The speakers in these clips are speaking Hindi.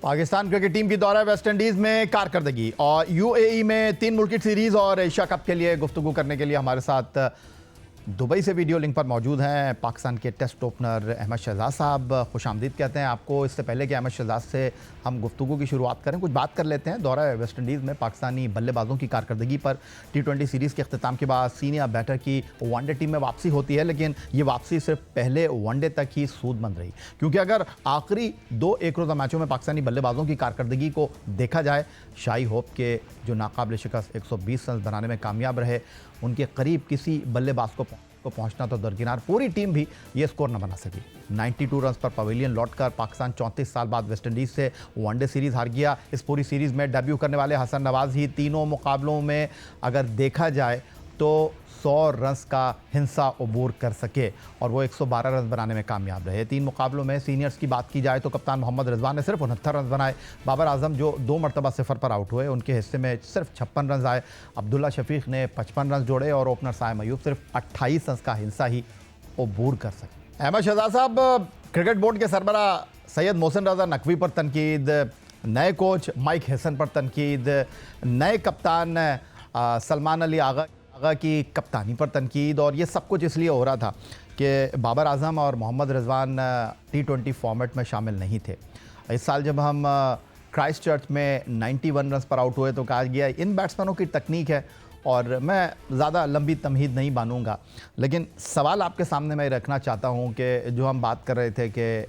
पाकिस्तान क्रिकेट टीम की दौरा वेस्ट इंडीज़ में कारकर्दगी और यूएई में 3 मुल्की सीरीज़ और एशिया कप के लिए गुफ्तगू करने के लिए हमारे साथ दुबई से वीडियो लिंक पर मौजूद हैं पाकिस्तान के टेस्ट ओपनर अहमद शहजाद साहब। खुशामदीद कहते हैं आपको। इससे पहले कि अहमद शहजाद से हम गुफ्तगू की शुरुआत करें, कुछ बात कर लेते हैं दौरा वेस्ट इंडीज़ में पाकिस्तानी बल्लेबाजों की कारकर्दगी पर। T20 सीरीज़ के अख्ताम के बाद सीनियर बैटर की वनडे टीम में वापसी होती है, लेकिन ये वापसी सिर्फ पहले वनडे तक ही सूदमंद रही, क्योंकि अगर आखिरी 2 एक रोज़ा मैचों में पाकिस्तानी बल्लेबाजों की कारकर्दगी को देखा जाए, शाही होप के जो नाकाबिल शिकस्त 120 रन बनाने में कामयाब रहे, उनके करीब किसी बल्लेबाज को पहुंचना तो दरकिनार, पूरी टीम भी ये स्कोर न बना सकी। 92 रन पर पवेलियन लौटकर पाकिस्तान 34 साल बाद वेस्टइंडीज़ से वनडे सीरीज़ हार गया। इस पूरी सीरीज़ में डेब्यू करने वाले हसन नवाज ही तीनों मुकाबलों में अगर देखा जाए तो 100 रन्स का हिंसा अबूर कर सके और वो 112 रन बनाने में कामयाब रहे। 3 मुकाबलों में सीनियर्स की बात की जाए तो कप्तान मोहम्मद रिजवान ने सिर्फ 69 रन बनाए। बाबर आजम जो 2 मरतबा सिफर पर आउट हुए, उनके हिस्से में सिर्फ 56 रन आए। अब्दुल्ला शफीक ने 55 रन जोड़े और ओपनर साइम अयूब सिर्फ 28 रन का हिंसा ही अबूर कर सके। अहमद शहजाद साहब, क्रिकेट बोर्ड के सरबरा सैयद मोहसिन रजा नकवी पर तनकीद, नए कोच माइक हैसन पर तनकीद, नए कप्तान सलमान अली आगा की कप्तानी पर तनकीद, और ये सब कुछ इसलिए हो रहा था कि बाबर आजम और मोहम्मद रिजवान T20 फॉर्मेट में शामिल नहीं थे। इस साल जब हम क्राइस्ट चर्च में 91 रन पर आउट हुए तो कहा गया इन बैट्समैनों की तकनीक है, और मैं ज़्यादा लंबी तमहीद नहीं बानूंगा, लेकिन सवाल आपके सामने मैं रखना चाहता हूँ कि जो हम बात कर रहे थे कि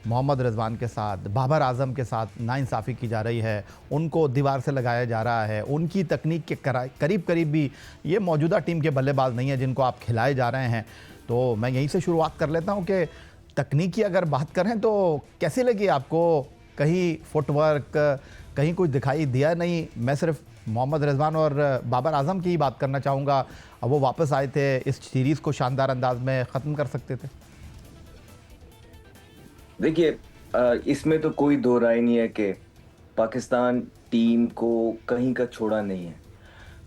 मोहम्मद रिजवान के साथ, बाबर आजम के साथ नाइंसाफ़ी की जा रही है, उनको दीवार से लगाया जा रहा है, उनकी तकनीक के करीब करीब भी ये मौजूदा टीम के बल्लेबाज नहीं है जिनको आप खिलाए जा रहे हैं। तो मैं यहीं से शुरुआत कर लेता हूं कि तकनीक की अगर बात करें तो कैसी लगी आपको? कहीं फुटवर्क, कहीं कुछ दिखाई दिया नहीं? मैं सिर्फ मोहम्मद रिजवान और बाबर आजम की ही बात करना चाहूँगा। अब वो वापस आए थे, इस सीरीज़ को शानदार अंदाज में ख़त्म कर सकते थे। देखिए, इसमें तो कोई दो राय नहीं है कि पाकिस्तान टीम को कहीं का छोड़ा नहीं है।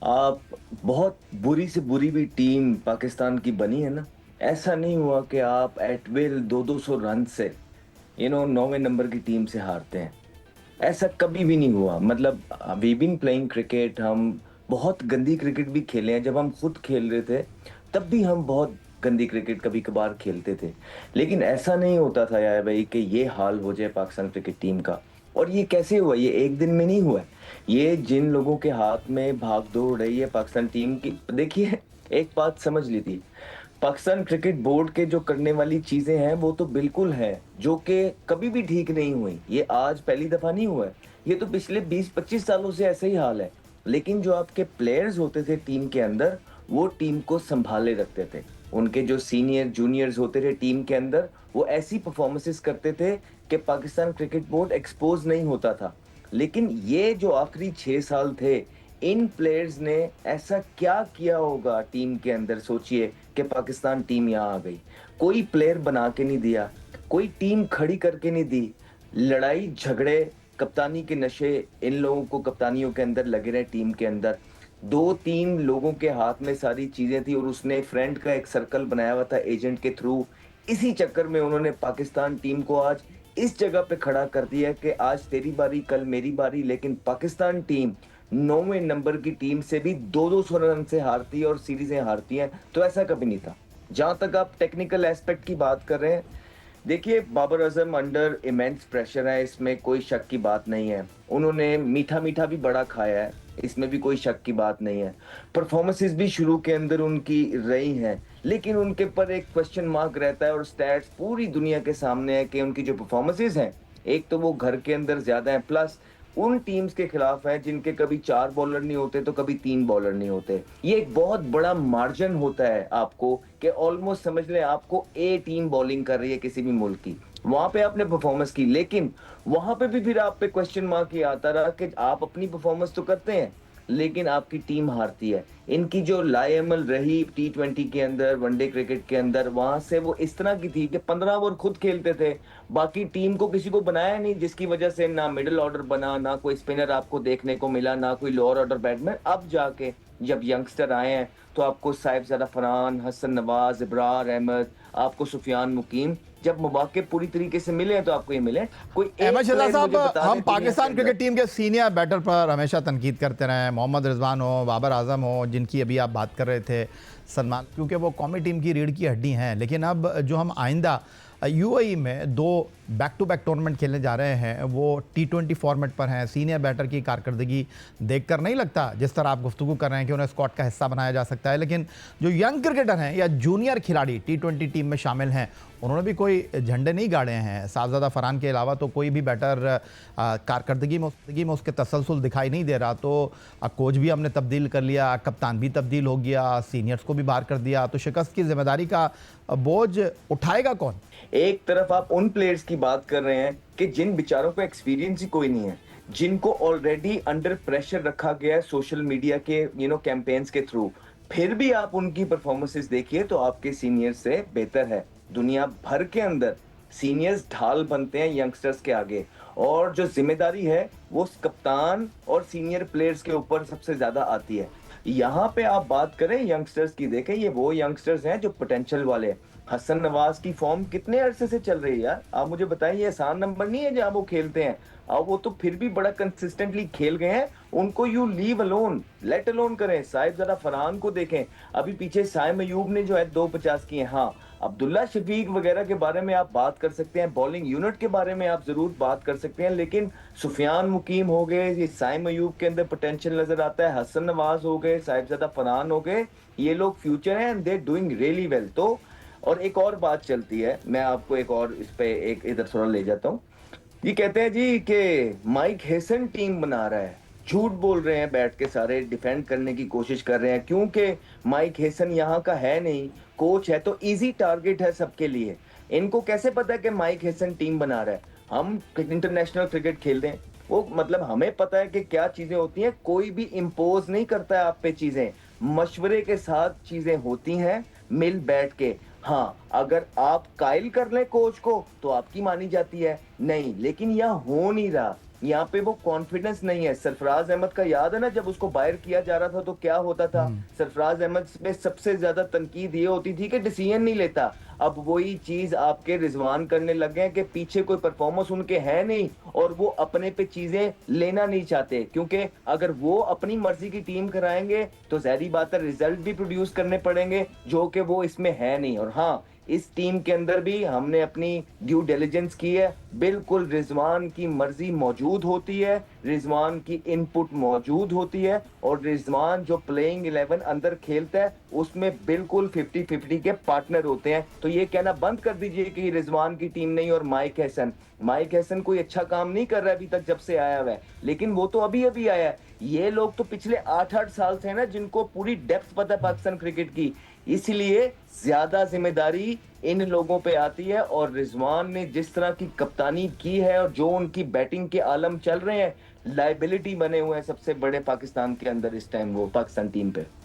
आप बहुत बुरी से बुरी भी टीम पाकिस्तान की बनी है ना, ऐसा नहीं हुआ कि आप एट विल 200 रन से 9वें नंबर की टीम से हारते हैं। ऐसा कभी भी नहीं हुआ। मतलब वी बीन प्लेइंग क्रिकेट, हम बहुत गंदी क्रिकेट भी खेले हैं। जब हम खुद खेल रहे थे तब भी हम बहुत गंदी क्रिकेट कभी कभार खेलते थे, लेकिन ऐसा नहीं होता था यार भाई कि ये हाल हो जाए पाकिस्तान क्रिकेट टीम का। और ये कैसे हुआ? ये एक दिन में नहीं हुआ। ये जिन लोगों के हाथ में भाग दौड़ रही है पाकिस्तान टीम की, देखिए एक बात समझ लीजिए, पाकिस्तान क्रिकेट बोर्ड के जो करने वाली चीजें हैं वो तो बिल्कुल है जो कि कभी भी ठीक नहीं हुई। ये आज पहली दफा नहीं हुआ है, ये तो पिछले 20-25 सालों से ऐसे ही हाल है। लेकिन जो आपके प्लेयर्स होते थे टीम के अंदर, वो टीम को संभाले रखते थे। उनके जो सीनियर जूनियर्स होते थे टीम के अंदर, वो ऐसी परफॉर्मेंसेस करते थे कि पाकिस्तान क्रिकेट बोर्ड एक्सपोज नहीं होता था। लेकिन ये जो आखिरी 6 साल थे, इन प्लेयर्स ने ऐसा क्या किया होगा टीम के अंदर, सोचिए, कि पाकिस्तान टीम यहाँ आ गई। कोई प्लेयर बना के नहीं दिया, कोई टीम खड़ी करके नहीं दी। लड़ाई झगड़े, कप्तानी के नशे इन लोगों को कप्तानियों के अंदर लगे रहे। टीम के अंदर 2-3 लोगों के हाथ में सारी चीजें थी और उसने फ्रेंड का एक सर्कल बनाया हुआ था एजेंट के थ्रू। इसी चक्कर में उन्होंने पाकिस्तान टीम को आज इस जगह पे खड़ा कर दिया कि आज तेरी बारी, कल मेरी बारी। लेकिन पाकिस्तान टीम 9वें नंबर की टीम से भी 200 रन से हारती है और सीरीजें हारती हैं, तो ऐसा कभी नहीं था। जहां तक आप टेक्निकल एस्पेक्ट की बात कर रहे हैं, देखिए Babar Azam under immense pressure है, इसमें कोई शक की बात नहीं है। उन्होंने मीठा मीठा भी बड़ा खाया है, इसमें भी कोई शक की बात नहीं है। परफॉर्मेंसेस भी शुरू के अंदर उनकी रही हैं, लेकिन उनके पर एक क्वेश्चन मार्क रहता है और स्टैट्स पूरी दुनिया के सामने है कि उनकी जो परफॉर्मेंसेस हैं, एक तो वो घर के अंदर ज्यादा है, प्लस उन टीम्स के खिलाफ है जिनके कभी 4 बॉलर नहीं होते तो कभी 3 बॉलर नहीं होते। ये एक बहुत बड़ा मार्जिन होता है आपको कि ऑलमोस्ट समझ लें आपको ए टीम बॉलिंग कर रही है किसी भी मुल्क की, वहां पे आपने परफॉर्मेंस की। लेकिन वहां पे भी फिर आप पे क्वेश्चन मार्क ये आता रहा कि आप अपनी परफॉर्मेंस तो करते हैं लेकिन आपकी टीम हारती है। इनकी जो लाएमल रही T20 के अंदर, वनडे क्रिकेट के अंदर, वहां से वो इस तरह की थी कि 15 ओवर खुद खेलते थे, बाकी टीम को किसी को बनाया नहीं, जिसकी वजह से ना मिडिल ऑर्डर बना, ना कोई स्पिनर आपको देखने को मिला, ना कोई लोअर ऑर्डर बैट्समैन। अब जाके जब यंगस्टर आए हैं तो आपको साहिब ज़रा फरहान, हसन नवाज, इब्रार अहमद, आपको सुफियान मुकीम जब मौके पूरी तरीके से मिले हैं तो आपको ये मिले। कोई एक अहमद शहजाद player साहब, मुझे बता हम दें 3 ईयर्स के पाकिस्तान अंदर। क्रिकेट टीम के सीनियर बैटर पर हमेशा तनकीद करते रहे हैं, मोहम्मद रिजवान हो, बाबर आजम हो, जिनकी अभी आप बात कर रहे थे, सलमान, क्योंकि वो कौमी टीम की रीढ़ की हड्डी हैं। लेकिन अब जो हम आइंदा यूएई में 2 बैक टू बैक टूर्नामेंट खेलने जा रहे हैं, वो T20 फॉर्मेट पर हैं। सीनियर बैटर की कारकर्दगी देखकर नहीं लगता, जिस तरह आप गुफ्तगू कर रहे हैं, कि उन्हें स्क्वाड का हिस्सा बनाया जा सकता है। लेकिन जो यंग क्रिकेटर हैं या जूनियर खिलाड़ी T20 टीम में शामिल हैं, उन्होंने भी कोई झंडे नहीं गाड़े हैं। साहबजादा फरहान के अलावा तो कोई भी बैटर कारकर्दगी में उसके तसलसल दिखाई नहीं दे रहा। तो कोच भी हमने तब्दील कर लिया, कप्तान भी तब्दील हो गया, सीनियर्स को भी बाहर कर दिया, तो शिकस्त की जिम्मेदारी का बोझ उठाएगा कौन? एक तरफ आप उन प्लेयर्स की बात कर रहे हैं कि जिन बेचारों को एक्सपीरियंस ही कोई नहीं है, जिनको ऑलरेडी अंडर प्रेशर रखा गया है सोशल मीडिया के कैंपेन्स के थ्रू, फिर भी आप उनकी परफॉर्मेंसेस देखिए तो आपके सीनियर से बेहतर है। दुनिया भर के अंदर सीनियर्स ढाल बनते हैं यंगस्टर्स के आगे, और जो जिम्मेदारी है वो कप्तान और सीनियर प्लेयर्स के ऊपर सबसे ज्यादा आती है। यहाँ पे आप बात करें यंगस्टर्स की, देखें ये वो यंगस्टर्स हैं जो पोटेंशियल वाले हैं। हसन नवाज की फॉर्म कितने अरसे से चल रही है यार, आप मुझे बताइए। ये आसान नंबर नहीं है जहां वो खेलते हैं, अब वो तो फिर भी बड़ा कंसिस्टेंटली खेल गए हैं। उनको you leave alone, let alone करें। साहिबजादा फरहान को देखें, अभी पीछे साइम अयूब ने जो है 250 किए। हाँ, अब्दुल्ला शफीक वगैरह के बारे में आप बात कर सकते हैं, बॉलिंग यूनिट के बारे में आप जरूर बात कर सकते हैं, लेकिन सुफियान मुकीम हो गए, ये साइम अयूब के अंदर पोटेंशियल नजर आता है, हसन नवाज हो गए, साहिबजादा फरहान हो गए, ये लोग फ्यूचर हैं and they doing really well. तो और एक और बात चलती है, मैं आपको एक और इस पे एक इधर थोड़ा ले जाता हूँ। ये कहते हैं जी कि माइक हेसन टीम बना रहा है, झूठ बोल रहे हैं, बैठ के सारे डिफेंड करने की कोशिश कर रहे हैं, क्योंकि माइक हेसन यहाँ का है नहीं, कोच है, तो इजी टारगेट है सबके लिए। इनको कैसे पता है कि माइक हेसन टीम बना रहा है? हम इंटरनेशनल क्रिकेट खेलते हैं, वो मतलब हमें पता है कि क्या चीजें होती हैं। कोई भी इम्पोज नहीं करता है आप पे चीजें, मशवरे के साथ चीजें होती हैं, मिल बैठ के। हाँ, अगर आप कायल कर लें कोच को तो आपकी मानी जाती है, नहीं, लेकिन यहाँ हो नहीं रहा। यहाँ पे वो कॉन्फिडेंस नहीं है। सरफराज अहमद का याद है ना, जब उसको बाहर किया जा रहा था तो क्या होता था? सरफराज अहमद पे सबसे ज्यादा तनकीद ये होती थी कि डिसीजन नहीं लेता। अब वही चीज आपके रिजवान करने लग गए कि पीछे कोई परफॉर्मेंस उनके है नहीं और वो अपने पे चीजें लेना नहीं चाहते, क्योंकि अगर वो अपनी मर्जी की टीम कराएंगे तो ज़ाहिर बात है रिजल्ट भी प्रोड्यूस करने पड़ेंगे, जो कि वो इसमें है नहीं। और हाँ, इस टीम के अंदर भी हमने अपनी ड्यू डिलिजेंस की है, बिल्कुल रिजवान की मर्जी मौजूद होती है, रिजवान की इनपुट मौजूद होती है, और रिजवान जो प्लेइंग 11 अंदर खेलता है उसमें बिल्कुल 50-50 के पार्टनर होते हैं। तो ये कहना बंद कर दीजिए कि रिजवान की टीम नहीं। और माइक हैसन कोई अच्छा काम नहीं कर रहा है अभी तक जब से आया हुआ है, लेकिन वो तो अभी अभी आया है। ये लोग तो पिछले 8-8 साल से है ना, जिनको पूरी डेप्थ पता है पाकिस्तान क्रिकेट की, इसलिए ज्यादा जिम्मेदारी इन लोगों पे आती है। और रिजवान ने जिस तरह की कप्तानी की है और जो उनकी बैटिंग के आलम चल रहे हैं, लाइबिलिटी बने हुए हैं सबसे बड़े पाकिस्तान के अंदर इस टाइम वो पाकिस्तान टीम पे।